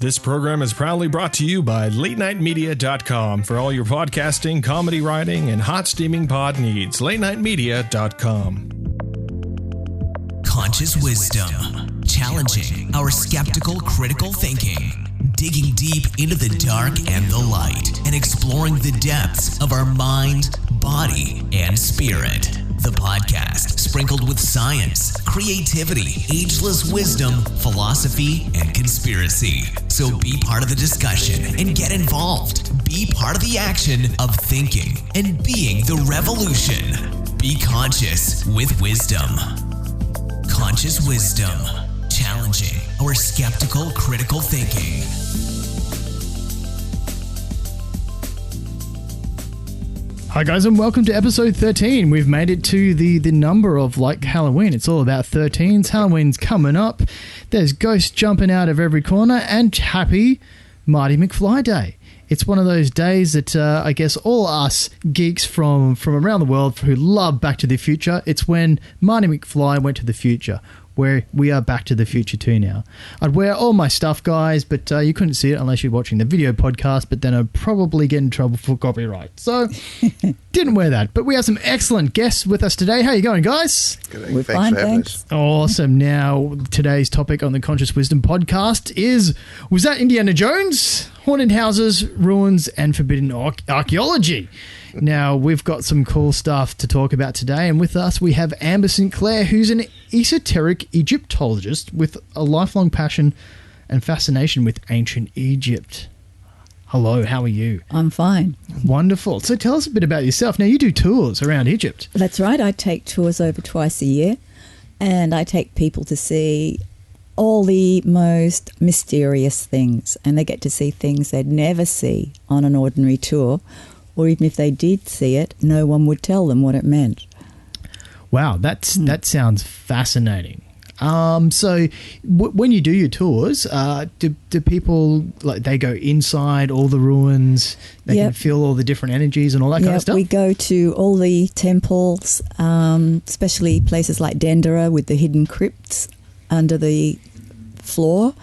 This program is proudly brought to you by LateNightMedia.com for all your podcasting, comedy writing, and hot steaming pod needs. LateNightMedia.com. Conscious wisdom, challenging our skeptical, critical thinking, digging deep into the dark and the light, and exploring the depths of our mind, body, and spirit. The podcast sprinkled with science, creativity, ageless wisdom, philosophy, and conspiracy. So be part of the discussion and get involved. Be part of the action of thinking and being the revolution. Be conscious with wisdom. Conscious wisdom, challenging our skeptical, critical thinking. Hi guys, and welcome to episode 13. We've made it to the number of like Halloween. It's all about 13s. Halloween's coming up. There's ghosts jumping out of every corner, and happy Marty McFly Day. It's one of those days that I guess all us geeks from around the world who love Back to the Future, it's when Marty McFly went to the future, where we are Back to the Future too now. I'd wear all my stuff, guys, but you couldn't see it unless you're watching the video podcast, but then I'd probably get in trouble for copyright. So, didn't wear that. But we have some excellent guests with us today. How you going, guys? Good. We're fine, thanks. Awesome. Now, today's topic on the Conscious Wisdom podcast is, was that Indiana Jones? Haunted houses, ruins, and forbidden archaeology. Now, we've got some cool stuff to talk about today, and with us we have Amber Sinclair, who's an esoteric Egyptologist with a lifelong passion and fascination with ancient Egypt. Hello, how are you? I'm fine. Wonderful. So tell us a bit about yourself. Now, you do tours around Egypt. That's right. I take tours over twice a year, and I take people to see all the most mysterious things, and they get to see things they'd never see on an ordinary tour, or even if they did see it, no one would tell them what it meant. Wow, that sounds fascinating. So when you do your tours, do people, like, they go inside all the ruins, they can feel all the different energies and all that kind of stuff? We go to all the temples, especially places like Dendera with the hidden crypts under the floor.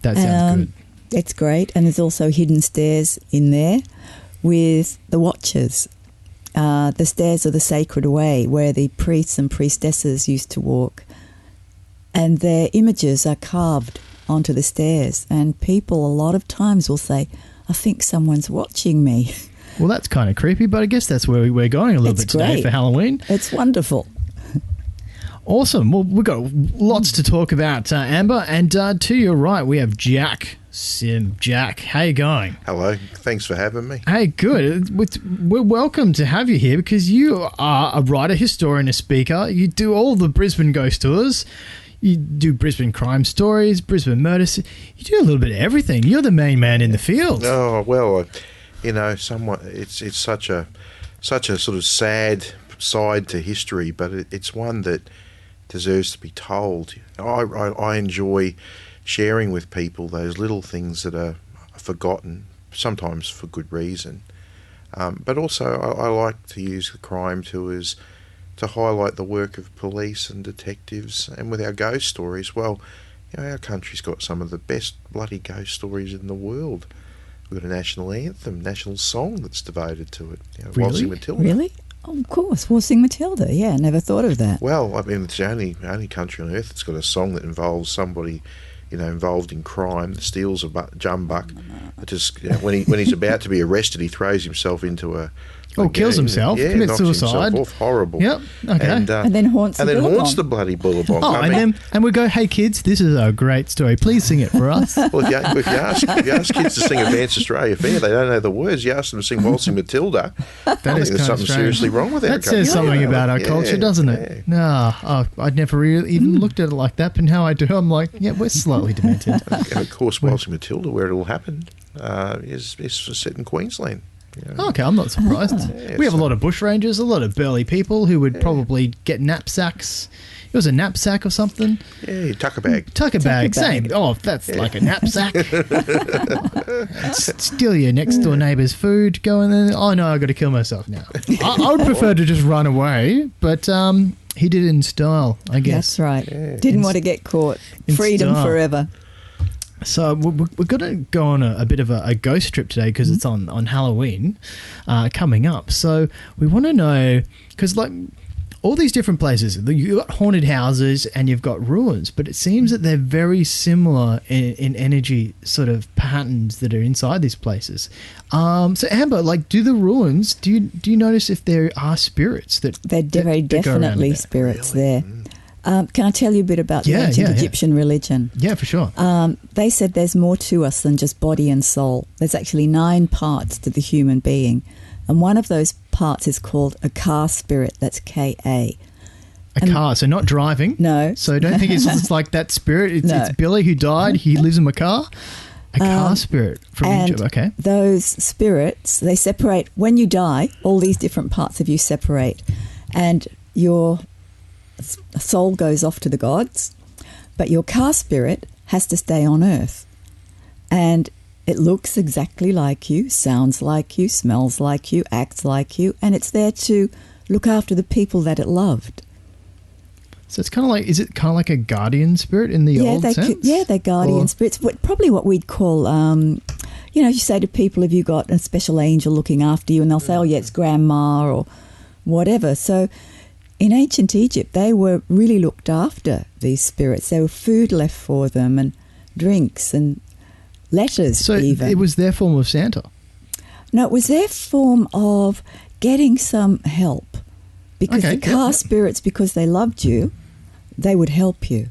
That sounds good. It's great. And there's also hidden stairs in there with the watchers. The stairs of the sacred way, where the priests and priestesses used to walk. And their images are carved onto the stairs. And people a lot of times will say, I think someone's watching me. Well, that's kind of creepy, but I guess that's where we're going a little bit today for Halloween. It's wonderful. Awesome. Well, we've got lots to talk about, Amber. And to your right, we have Jack Sim. Jack, how you going? Hello. Thanks for having me. Hey, good. We're welcome to have you here because you are a writer, historian, a speaker. You do all the Brisbane ghost tours. You do Brisbane crime stories, Brisbane murders. You do a little bit of everything. You're the main man in the field. Oh, well, somewhat. It's such a sort of sad side to history, but it's one that deserves to be told. I enjoy sharing with people those little things that are forgotten, sometimes for good reason. But also I like to use the crime tours to highlight the work of police and detectives, and with our ghost stories, well, our country's got some of the best bloody ghost stories in the world. We've got a national anthem, national song that's devoted to it. Really? Waltzing Matilda. Really? Oh, of course, Waltzing Matilda. Yeah, never thought of that. Well, I mean, it's the only country on earth that's got a song that involves somebody, involved in crime, that steals a jumbuck. Just when he's about to be arrested, he throws himself into a. Kills himself, commits suicide. Himself off, horrible. Yep. Okay. And then haunts the bloody Bullabong. And we go, hey kids, this is a great story. Please sing it for us. Well, if you ask kids to sing Advance Australia Fair, they don't know the words. You ask them to sing Waltzing Matilda, I think there's something seriously wrong with that. That says something about our culture, doesn't it? No, I'd never really even looked at it like that, but now I do. I'm like, yeah, we're slightly demented. And of course, Waltzing Matilda, where it all happened, is set in Queensland. Okay, I'm not surprised. We have a lot of bushrangers, a lot of burly people who would probably get knapsacks. It was a knapsack or something. Yeah, tucker bag. Tucker bag, same. Oh, that's like a knapsack. Steal your next door neighbour's food, go in there. Oh no, I've got to kill myself now. I would prefer to just run away, but he did it in style, I guess. That's right. Yeah. Didn't want to get caught. Freedom forever. So we're going to go on a bit of a ghost trip today because it's on Halloween coming up. So we want to know, because like all these different places, you've got haunted houses and you've got ruins, but it seems that they're very similar in energy sort of patterns that are inside these places. So Amber, like, do the ruins, do you notice if there are spirits that They're very that go around definitely there? spirits there. Can I tell you a bit about the ancient Egyptian religion? Yeah, for sure. They said there's more to us than just body and soul. There's actually 9 parts to the human being. And one of those parts is called a car spirit. That's K-A. A car, so not driving. No. So don't think it's like that spirit. No. It's Billy who died. He lives in a car. A car spirit from Egypt. Okay. Those spirits, they separate. When you die, all these different parts of you separate. And your soul goes off to the gods. But your car spirit has to stay on earth. And it looks exactly like you, sounds like you, smells like you, acts like you, and it's there to look after the people that it loved. So it's kind of like, is it kind of like a guardian spirit in the old sense? They're guardian spirits. Probably what we'd call, you say to people, have you got a special angel looking after you? And they'll say, oh, yeah, it's grandma or whatever. So in ancient Egypt, they were really looked after, these spirits. There were food left for them and drinks and letters. So even. It was their form of Santa? No, it was their form of getting some help. Because the car spirits, because they loved you, they would help you.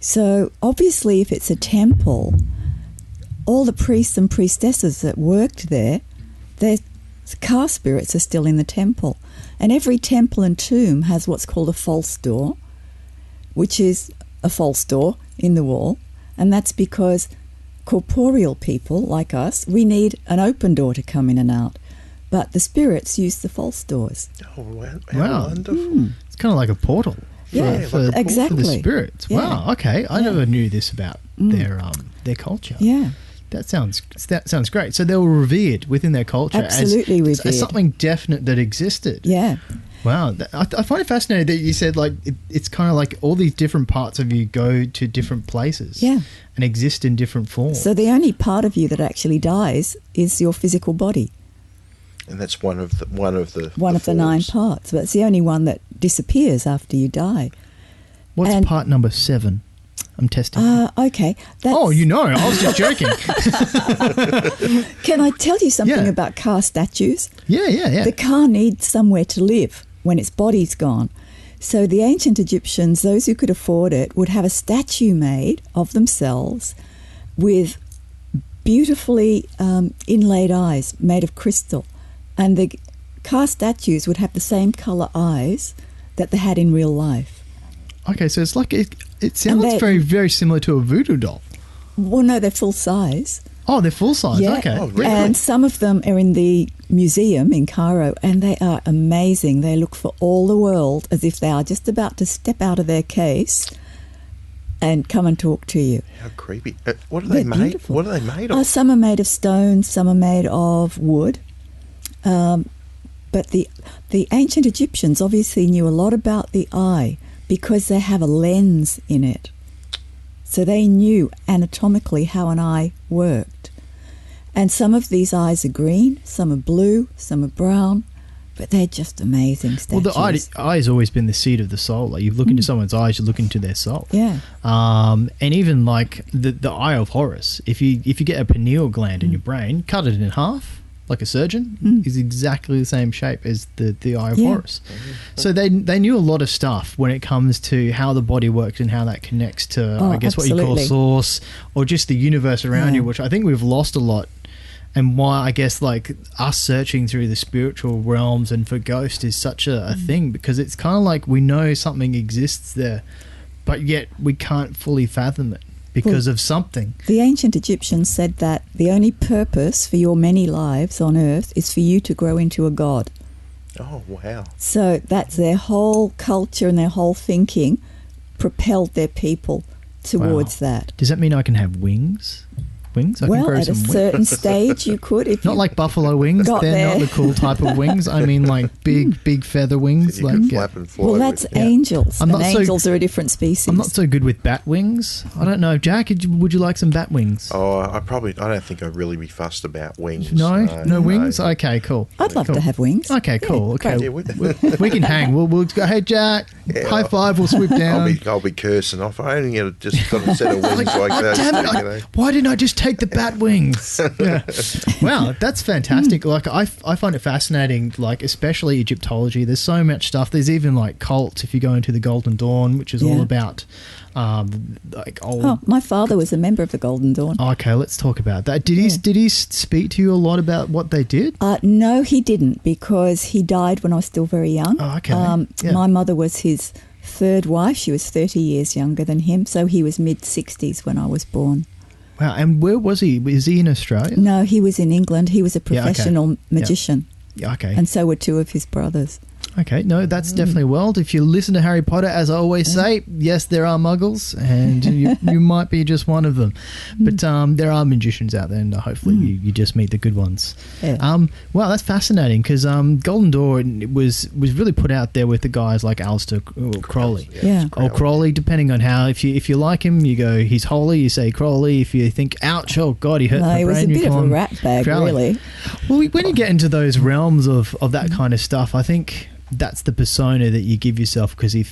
So obviously if it's a temple, all the priests and priestesses that worked there, their car spirits are still in the temple. And every temple and tomb has what's called a false door, which is a false door in the wall. And that's because corporeal people like us, we need an open door to come in and out. But the spirits use the false doors. Oh, wow. Wonderful. It's kind of like a portal for exactly. the spirits. Yeah. Wow, okay. I never knew this about their culture. Yeah. That sounds great. So they were revered within their culture Absolutely revered. as something definite that existed. Yeah. Wow. I find it fascinating that you said like it's kind of like all these different parts of you go to different places and exist in different forms. So the only part of you that actually dies is your physical body. And that's one of the the 9 parts. But it's the only one that disappears after you die. What's part number 7? I'm testing. Okay. I was just joking. Can I tell you something about car statues? Yeah. The car needs somewhere to live when its body's gone. So the ancient Egyptians, those who could afford it, would have a statue made of themselves with beautifully inlaid eyes made of crystal. And the car statues would have the same colour eyes that they had in real life. Okay, so it's like it sounds very, very similar to a voodoo doll. Well, no, they're full size. Oh, they're full size. Yeah. Okay. Oh, really? And some of them are in the museum in Cairo, and they are amazing. They look for all the world as if they are just about to step out of their case and come and talk to you. How creepy. What are they made? Beautiful. What are they made of? Some are made of stone, some are made of wood. But the ancient Egyptians obviously knew a lot about the eye because they have a lens in it. So they knew anatomically how an eye worked. And some of these eyes are green, some are blue, some are brown, but they're just amazing statues. Well, the eye has always been the seat of the soul. Like you look into someone's eyes, you look into their soul. Yeah. And even like the eye of Horus, if you get a pineal gland in your brain, cut it in half, like a surgeon, is exactly the same shape as the eye of Horus. So they knew a lot of stuff when it comes to how the body works and how that connects to, I guess, what you call source or just the universe around you, which I think we've lost a lot. And why, I guess, like us searching through the spiritual realms and for ghosts is such a thing, because it's kind of like we know something exists there, but yet we can't fully fathom it because of something. The ancient Egyptians said that the only purpose for your many lives on earth is for you to grow into a god. Oh, wow. So that's their whole culture and their whole thinking propelled their people towards that. Does that mean I can have wings? wings? I can Well, grow at a some wings. certain stage, you could. If Not you like buffalo wings. got They're not there. the cool type of wings. I mean, like big feather wings. You Like could flap and fly. Well, with that's it. angels. I'm And not so- angels are a different species. I'm not so good with bat wings. I don't know, Jack. Would you like some bat wings? Oh, I don't think I'd really be fussed about wings. No wings. Okay, cool. I'd love Cool. to have wings. Okay, cool. Okay, Yeah, we can hang. We'll go. Hey, Jack. Yeah, high five. We'll swoop down. I'll be cursing off. I only just got a set of wings like that. Damn it, you know. why didn't I just take the bat wings? Yeah. Wow, that's fantastic. Like I find it fascinating, like especially Egyptology. There's so much stuff. There's even like cults if you go into the Golden Dawn, which is all Yeah. about like old. Oh, my father was a member of the Golden Dawn. Okay, let's talk about that. Did he speak to you a lot about what they did? No, he didn't, because he died when I was still very young. Oh, okay. Yeah. My mother was his third wife. She was 30 years younger than him, so he was mid-60s when I was born. Wow, and where was he? Was he in Australia? No, he was in England. He was a Yeah, okay. professional magician, Yeah, okay. and so were two of his brothers. Okay, no, that's definitely well. If you listen to Harry Potter, as I always say, yes, there are muggles, and you might be just one of them. But there are magicians out there, and hopefully you just meet the good ones. Yeah. Wow, that's fascinating, because Golden Dawn was really put out there with the guys like Aleister Crowley. Yeah. Or Crowley, depending on how. If you like him, you go, he's holy, you say Crowley. If you think, ouch, oh God, he hurt No, my he was brain, a you bit call of a him rat bag, Crowley. really. Well, when you get into those realms of that kind of stuff, I think that's the persona that you give yourself, because he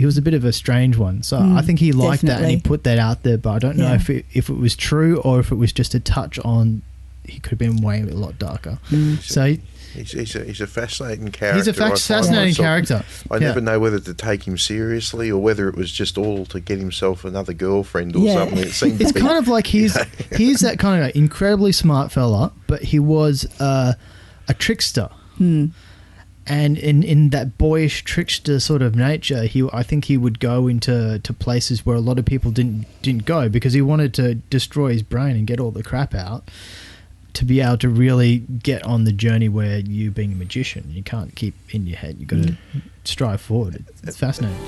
was a bit of a strange one. So I think he liked that and he definitely. put that out there. But I don't know Yeah. if it was true or if it was just a touch on. He could have been way a lot darker. So He's a fascinating character. he's a I find fascinating myself- character. I Yeah. never know whether to take him seriously or whether it was just all to get himself another girlfriend or Yeah. something. It seemed It's to be, kind of like he's that kind of incredibly smart fella, but he was a trickster. And in that boyish trickster sort of nature, I think he would go into places where a lot of people didn't go, because he wanted to destroy his brain and get all the crap out to be able to really get on the journey where you being a magician, you can't keep in your head. You've got to strive forward. It's fascinating.